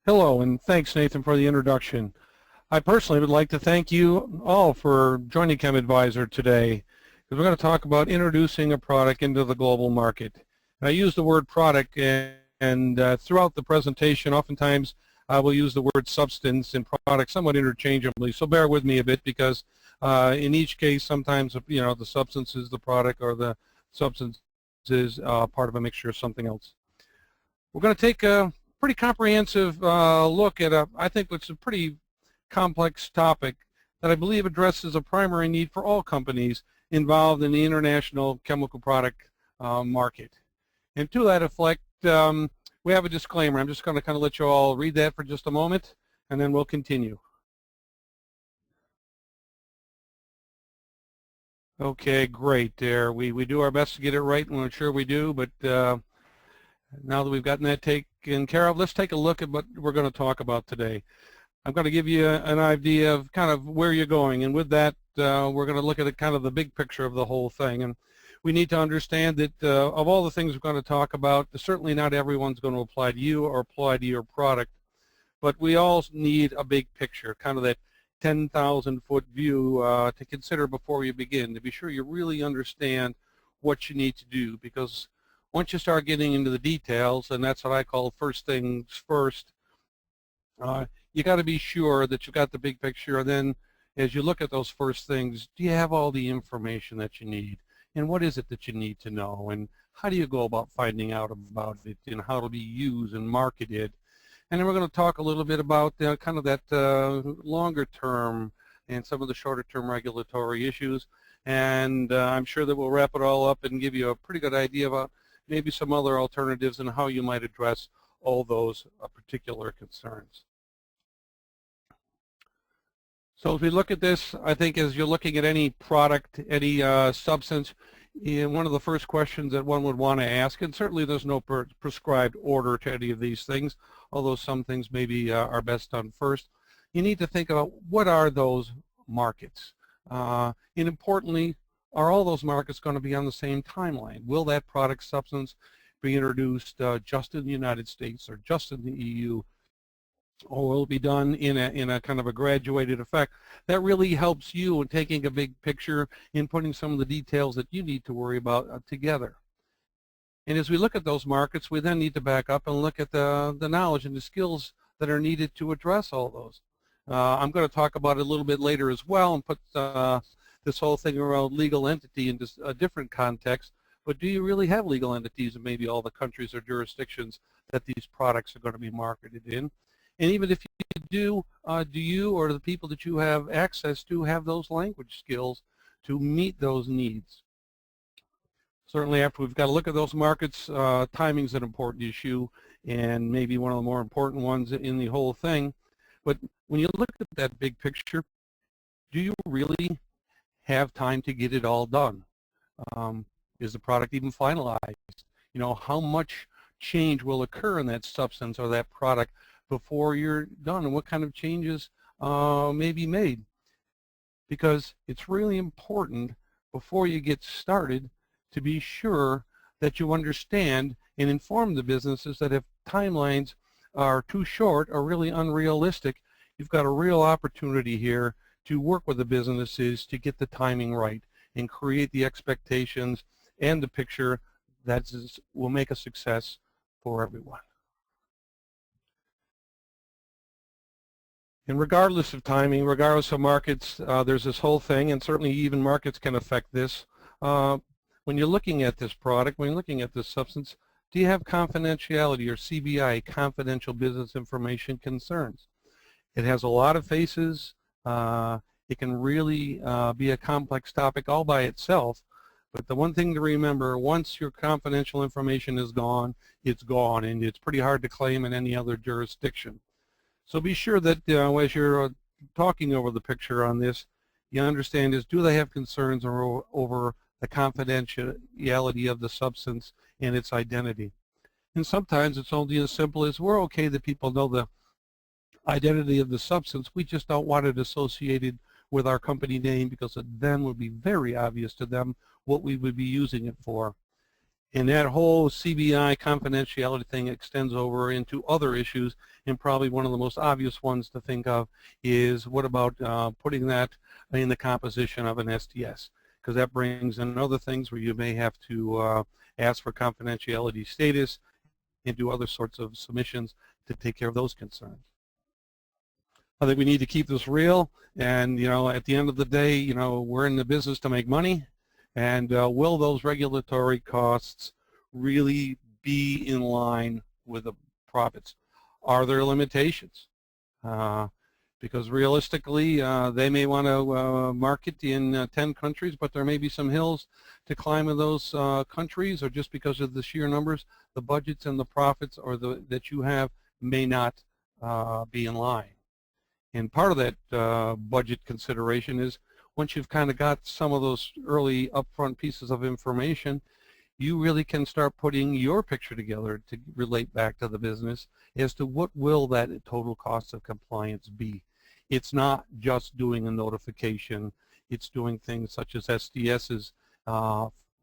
Hello, and thanks, Nathan, for the introduction. I personally would like to thank you all for joining ChemADVISOR today, because we're going to talk about introducing a product into the global market. And I use the word product, and throughout the presentation, oftentimes I will use the word substance and product somewhat interchangeably. So bear with me a bit, because in each case, sometimes the substance is the product, or the substance is part of a mixture of something else. We're going to take a pretty comprehensive look at I think it's a pretty complex topic that I believe addresses a primary need for all companies involved in the international chemical product market. And to that effect, we have a disclaimer. I'm just going to kind of let you all read that for just a moment, and then we'll continue. Okay, great. There, we do our best to get it right, and we're sure we do, but now that we've gotten that taken care of, let's take a look at what we're going to talk about today. I'm going to give you an idea of kind of where you're going, and with that, we're going to look at kind of the big picture of the whole thing. And we need to understand that of all the things we're going to talk about, certainly not everyone's going to apply to you or apply to your product, but we all need a big picture, kind of that 10,000-foot view to consider before you begin, to be sure you really understand what you need to do, because once you start getting into the details, and that's what I call first things first, you got to be sure that you've got the big picture, and then as you look at those first things, do you have all the information that you need, and what is it that you need to know, and how do you go about finding out about it, and how to be used and marketed. And then we're going to talk a little bit about kind of that longer term and some of the shorter term regulatory issues, and I'm sure that we'll wrap it all up and give you a pretty good idea about maybe some other alternatives and how you might address all those particular concerns. So if we look at this, I think as you're looking at any product, any substance, one of the first questions that one would want to ask, and certainly there's no prescribed order to any of these things, although some things maybe are best done first, you need to think about what are those markets. And importantly, are all those markets going to be on the same timeline? Will that product substance be introduced just in the United States or just in the EU, or will it be done in a kind of a graduated effect? That really helps you in taking a big picture, in putting some of the details that you need to worry about together. And as we look at those markets, we then need to back up and look at the knowledge and the skills that are needed to address all those. I'm going to talk about it a little bit later as well, and put this whole thing around legal entity into a different context. But do you really have legal entities in maybe all the countries or jurisdictions that these products are going to be marketed in? And even if you do you or the people that you have access to have those language skills to meet those needs? Certainly after we've got to look at those markets, timing is an important issue, and maybe one of the more important ones in the whole thing. But when you look at that big picture, do you really have time to get it all done? Is the product even finalized? You know, how much change will occur in that substance or that product before you're done, and what kind of changes may be made? Because it's really important before you get started to be sure that you understand and inform the businesses that if timelines are too short or really unrealistic, you've got a real opportunity here to work with the businesses to get the timing right and create the expectations and the picture that will make a success for everyone. And regardless of timing, regardless of markets, there's this whole thing, and certainly even markets can affect this. When you're looking at this product, when you're looking at this substance, do you have confidentiality or CBI, confidential business information concerns? It has a lot of faces. It can really be a complex topic all by itself. But the one thing to remember, once your confidential information is gone, it's gone, and it's pretty hard to claim in any other jurisdiction. So be sure that as you're talking over the picture on this, you understand is, do they have concerns over the confidentiality of the substance and its identity? And sometimes it's only as simple as, we're okay that people know the identity of the substance, we just don't want it associated with our company name, because it then would be very obvious to them what we would be using it for. And that whole CBI confidentiality thing extends over into other issues, and probably one of the most obvious ones to think of is what about putting that in the composition of an STS, because that brings in other things where you may have to ask for confidentiality status and do other sorts of submissions to take care of those concerns. I think we need to keep this real, and at the end of the day, we're in the business to make money, and will those regulatory costs really be in line with the profits? Are there limitations? Because realistically, they may want to market in 10 countries, but there may be some hills to climb in those countries, or just because of the sheer numbers, the budgets and the profits that you have may not be in line. And part of that budget consideration is once you've kind of got some of those early upfront pieces of information, you really can start putting your picture together to relate back to the business as to what will that total cost of compliance be. It's not just doing a notification. It's doing things such as STS's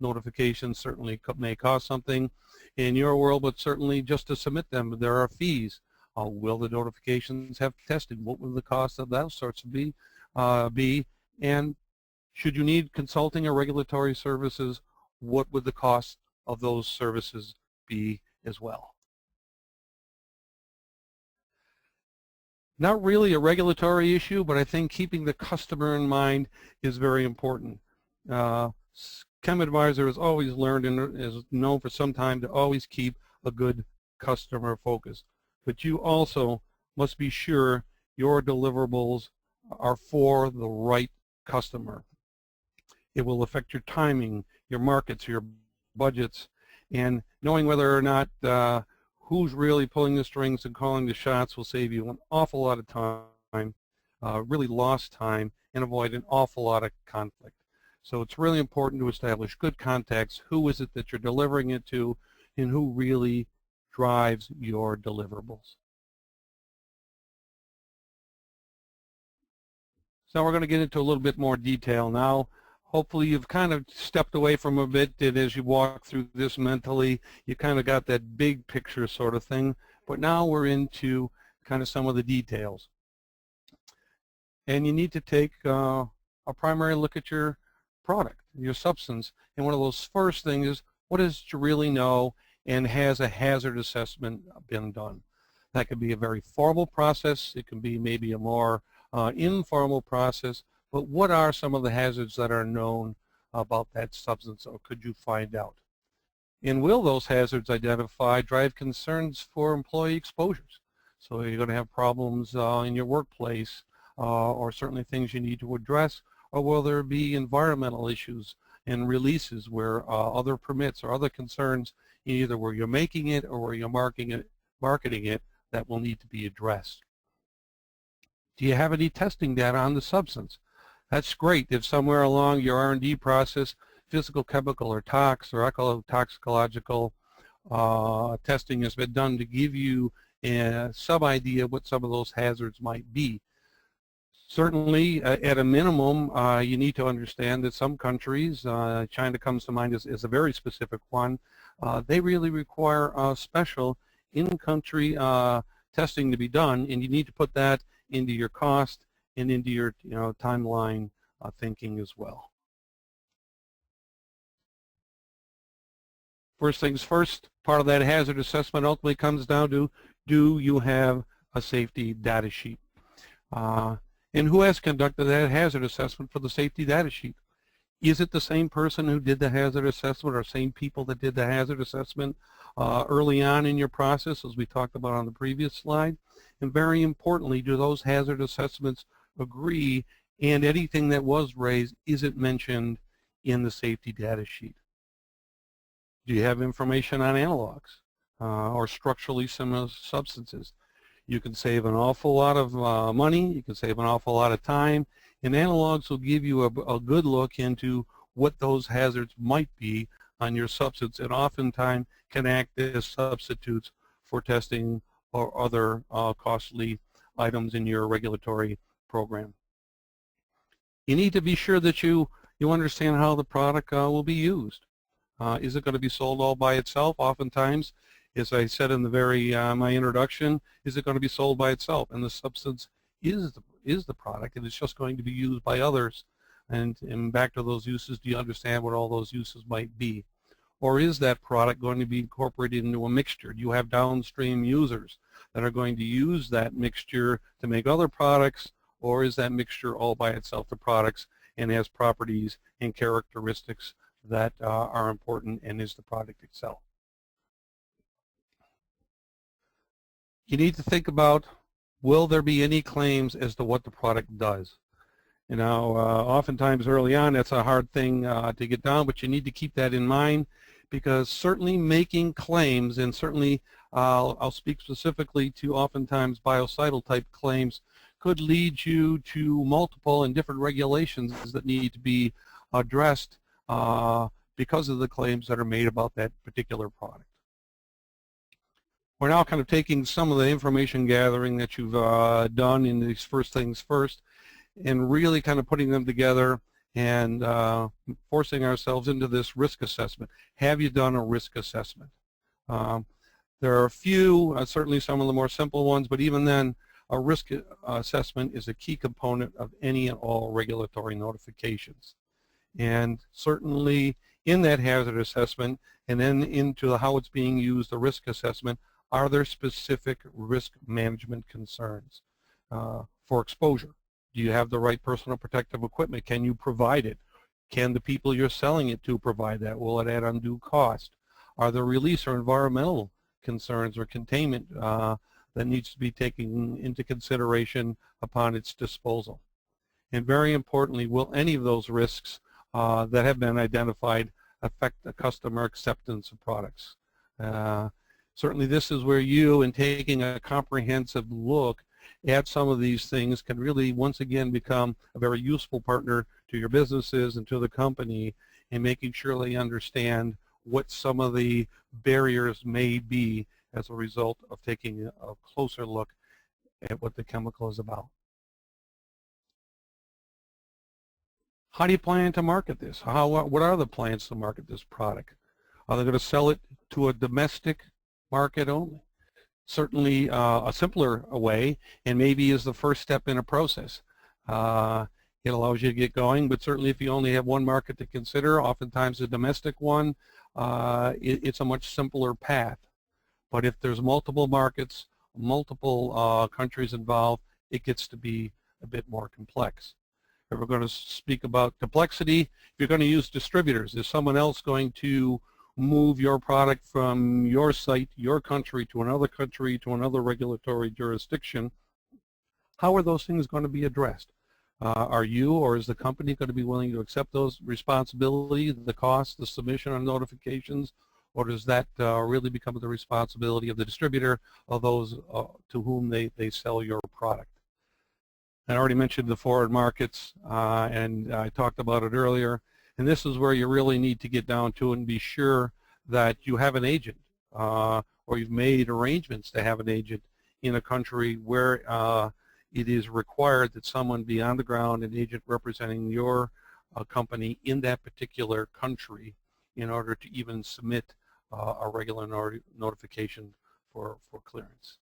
notifications certainly may cost something in your world, but certainly just to submit them, there are fees. Will the notifications have tested? What will the cost of those sorts be? And should you need consulting or regulatory services, what would the cost of those services be as well? Not really a regulatory issue, but I think keeping the customer in mind is very important. ChemADVISOR has always learned and is known for some time to always keep a good customer focus. But you also must be sure your deliverables are for the right customer. It will affect your timing, your markets, your budgets, and knowing whether or not who's really pulling the strings and calling the shots will save you an awful lot of time, really lost time, and avoid an awful lot of conflict. So it's really important to establish good contacts. Who is it that you're delivering it to, and who really drives your deliverables. So we're going to get into a little bit more detail now. Hopefully you've kind of stepped away from a bit, and as you walk through this mentally, you kind of got that big picture sort of thing. But now we're into kind of some of the details. And you need to take a primary look at your product, your substance. And one of those first things is, what does you really know, and has a hazard assessment been done? That could be a very formal process. It can be maybe a more informal process. But what are some of the hazards that are known about that substance, or could you find out? And will those hazards identified drive concerns for employee exposures? So you're going to have problems in your workplace, or certainly things you need to address, or will there be environmental issues and releases where other permits or other concerns, either where you're making it or where you're marketing it, that will need to be addressed. Do you have any testing data on the substance? That's great if somewhere along your R&D process, physical, chemical, or tox or ecotoxicological testing has been done to give you some idea of what some of those hazards might be. Certainly, at a minimum, you need to understand that some countries, China comes to mind as a very specific one, they really require special in-country testing to be done, and you need to put that into your cost and into your timeline thinking as well. First things first, part of that hazard assessment ultimately comes down to, do you have a safety data sheet? And who has conducted that hazard assessment for the safety data sheet? Is it the same person who did the hazard assessment, or same people that did the hazard assessment early on in your process, as we talked about on the previous slide? And very importantly, do those hazard assessments agree, and anything that was raised, is it mentioned in the safety data sheet? Do you have information on analogs or structurally similar substances? You can save an awful lot of money, you can save an awful lot of time, and analogs will give you a good look into what those hazards might be on your substance, and oftentimes can act as substitutes for testing or other costly items in your regulatory program. You need to be sure that you understand how the product will be used. Is it going to be sold all by itself? Oftentimes, as I said in the my introduction, is it going to be sold by itself? And the substance is the product, and it's just going to be used by others. And back to those uses, do you understand what all those uses might be? Or is that product going to be incorporated into a mixture? Do you have downstream users that are going to use that mixture to make other products, or is that mixture all by itself the products and has properties and characteristics that are important and is the product itself? You need to think about, will there be any claims as to what the product does? You know, oftentimes early on that's a hard thing to get down, but you need to keep that in mind, because certainly making claims, and certainly I'll speak specifically to oftentimes biocidal type claims, could lead you to multiple and different regulations that need to be addressed because of the claims that are made about that particular product. We're now kind of taking some of the information gathering that you've done in these first things first, and really kind of putting them together and forcing ourselves into this risk assessment. Have you done a risk assessment? There are a few, certainly some of the more simple ones, but even then, a risk assessment is a key component of any and all regulatory notifications. And certainly in that hazard assessment, and then into how it's being used, the risk assessment, are there specific risk management concerns for exposure? Do you have the right personal protective equipment? Can you provide it? Can the people you're selling it to provide that? Will it add undue cost? Are there release or environmental concerns or containment that needs to be taken into consideration upon its disposal? And very importantly, will any of those risks that have been identified affect the customer acceptance of products? Certainly this is where you, in taking a comprehensive look at some of these things, can really once again become a very useful partner to your businesses and to the company in making sure they understand what some of the barriers may be as a result of taking a closer look at what the chemical is about. How do you plan to market this? What are the plans to market this product? Are they going to sell it to a domestic market only? Certainly a simpler way, and maybe is the first step in a process. It allows you to get going, but certainly if you only have one market to consider, oftentimes a domestic one, it's a much simpler path. But if there's multiple markets, multiple countries involved, it gets to be a bit more complex. If we're going to speak about complexity, if you're going to use distributors, is someone else going to move your product from your site, your country, to another regulatory jurisdiction? How are those things going to be addressed? Are you or is the company going to be willing to accept those responsibilities, the costs, the submission of notifications, or does that really become the responsibility of the distributor, of those to whom they sell your product? I already mentioned the foreign markets, and I talked about it earlier. And this is where you really need to get down to and be sure that you have an agent or you've made arrangements to have an agent in a country where it is required that someone be on the ground, an agent representing your company in that particular country, in order to even submit a regular notification for clearance.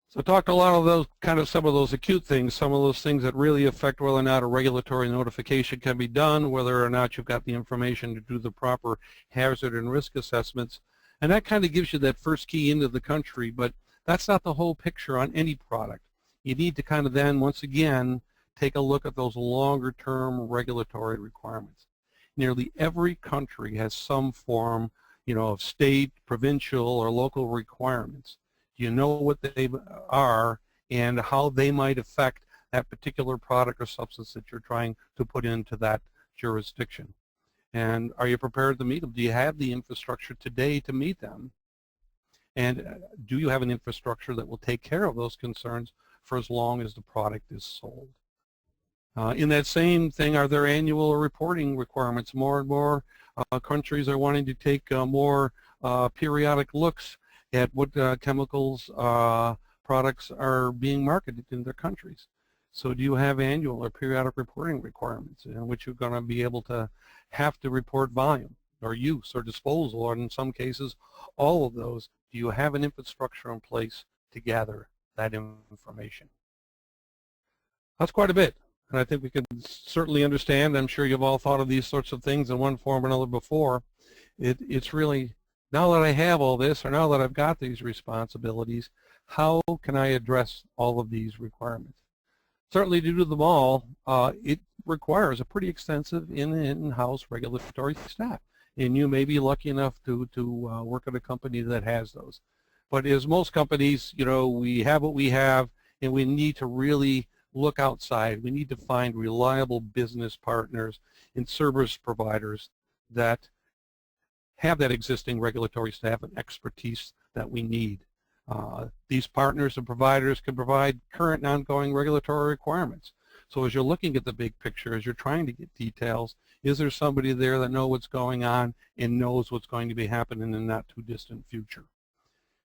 So I talked a lot of those, some of those acute things, some of those things that really affect whether or not a regulatory notification can be done, whether or not you've got the information to do the proper hazard and risk assessments. And that kind of gives you that first key into the country, but that's not the whole picture on any product. You need to kind of then, once again, take a look at those longer term regulatory requirements. Nearly every country has some form, of state, provincial, or local requirements. You know what they are and how they might affect that particular product or substance that you're trying to put into that jurisdiction. And are you prepared to meet them? Do you have the infrastructure today to meet them? And do you have an infrastructure that will take care of those concerns for as long as the product is sold? In that same thing, are there annual reporting requirements? More and more countries are wanting to take more periodic looks at what chemicals products are being marketed in their countries. So do you have annual or periodic reporting requirements in which you're going to be able to have to report volume or use or disposal, or in some cases, all of those? Do you have an infrastructure in place to gather that information? That's quite a bit, and I think we can certainly understand. I'm sure you've all thought of these sorts of things in one form or another before. It's really, now that I have all this, or now that I've got these responsibilities, how can I address all of these requirements? Certainly to do them all, it requires a pretty extensive in-house regulatory staff. And you may be lucky enough to work at a company that has those. But as most companies, you know, we have what we have, and we need to really look outside. We need to find reliable business partners and service providers that have that existing regulatory staff and expertise that we need. These partners and providers can provide current and ongoing regulatory requirements. So as you're looking at the big picture, as you're trying to get details, is there somebody there that knows what's going on and knows what's going to be happening in the not too distant future?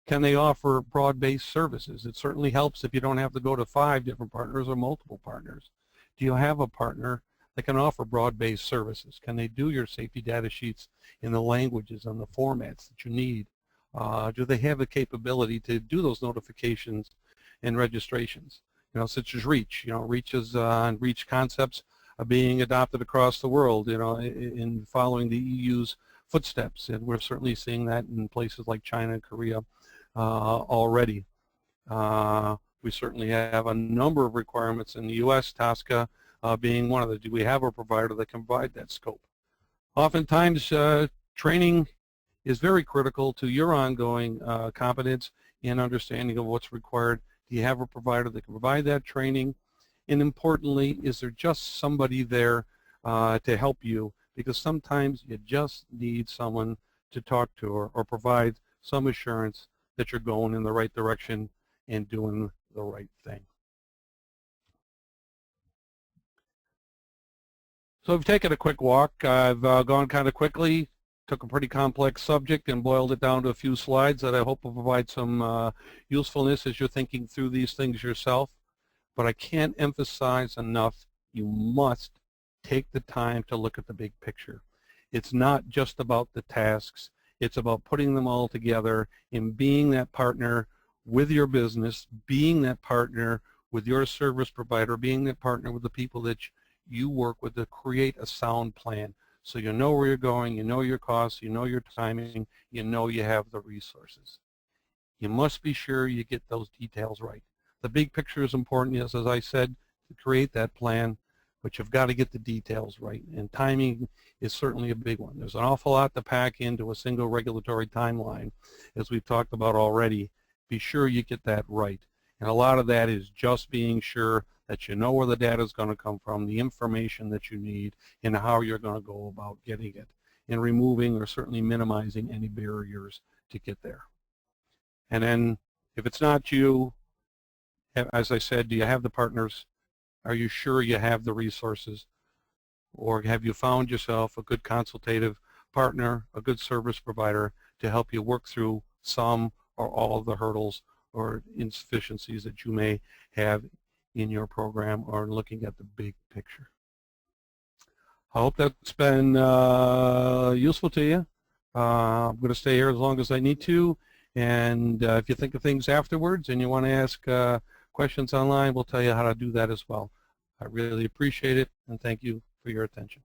Can they offer broad-based services? It certainly helps if you don't have to go to 5 different partners or multiple partners. Do you have a partner that can offer broad-based services? Can they do your safety data sheets in the languages and the formats that you need? Do they have the capability to do those notifications and registrations? You know, such as REACH. You know, REACH concepts are being adopted across the world, you know, in following the EU's footsteps, and we're certainly seeing that in places like China and Korea already. We certainly have a number of requirements in the U.S., TSCA being one of the, do we have a provider that can provide that scope? Oftentimes, training is very critical to your ongoing competence and understanding of what's required. Do you have a provider that can provide that training? And importantly, is there just somebody there to help you? Because sometimes you just need someone to talk to or provide some assurance that you're going in the right direction and doing the right thing. So I've taken a quick walk. I've gone kind of quickly, took a pretty complex subject and boiled it down to a few slides that I hope will provide some usefulness as you're thinking through these things yourself. But I can't emphasize enough, you must take the time to look at the big picture. It's not just about the tasks. It's about putting them all together and being that partner with your business, being that partner with your service provider, being that partner with the people that you work with to create a sound plan. So you know where you're going, you know your costs, you know your timing, you know you have the resources. You must be sure you get those details right. The big picture is important, yes, as I said, to create that plan, but you've got to get the details right. And timing is certainly a big one. There's an awful lot to pack into a single regulatory timeline, as we've talked about already. Be sure you get that right. And a lot of that is just being sure that you know where the data is going to come from, the information that you need, and how you're going to go about getting it, and removing or certainly minimizing any barriers to get there. And then if it's not you, as I said, do you have the partners? Are you sure you have the resources? Or have you found yourself a good consultative partner, a good service provider to help you work through some or all of the hurdles or insufficiencies that you may have in your program or looking at the big picture? I hope that's been useful to you. I'm going to stay here as long as I need to, and if you think of things afterwards and you want to ask questions online, we'll tell you how to do that as well. I really appreciate it, and thank you for your attention.